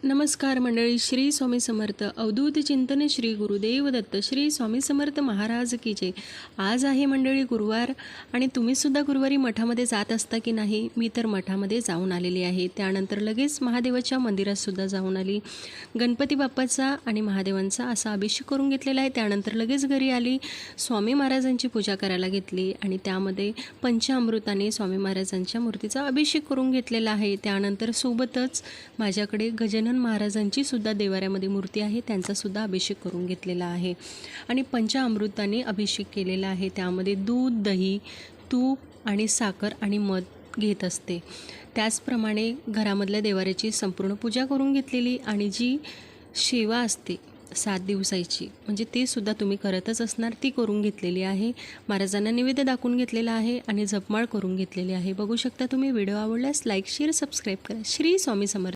नमस्कार मंडळी. श्री स्वामी समर्थ. अवधूत चिंतन श्री गुरुदेव दत्त. श्री स्वामी समर्थ महाराज की जय. आज आहे मंडळी गुरुवार आणि तुम्हीसुद्धा गुरुवारी मठामध्ये जात असता की नाही? मी तर मठामध्ये जाऊन आलेली आहे. त्यानंतर लगेच महादेवाच्या मंदिरातसुद्धा जाऊन आली. गणपती बाप्पाचा आणि महादेवांचा असा अभिषेक करून घेतलेला आहे. त्यानंतर लगेच घरी आली, स्वामी महाराजांची पूजा करायला घेतली आणि त्यामध्ये पंचामृताने स्वामी महाराजांच्या मूर्तीचा अभिषेक करून घेतलेला आहे. त्यानंतर सोबतच माझ्याकडे गजानन महाराजांची सुद्धा देवाऱ्यामध्ये मूर्ती आहे, त्यांचा सुद्धा अभिषेक करून घेतलेला आहे आणि पंचामृताने अभिषेक केलेला आहे. त्यामध्ये दूध, दही, तूप आणि साखर आणि मध घेत असते. त्याचप्रमाणे घरामधल्या देवाऱ्याची संपूर्ण पूजा करून घेतलेली आणि जी सेवा असते 7 दिवसाची, म्हणजे ते सुद्धा तुम्ही करतच असणार, ती करून घेतलेली आहे. महाराजांना नैवेद्य दाखवून घेतलेला आहे आणि जपमाळ करून घेतलेली आहे. बघू शकता तुम्ही. व्हिडिओ आवडल्यास लाईक, शेअर, सबस्क्राईब करा. श्री स्वामी समर्थ.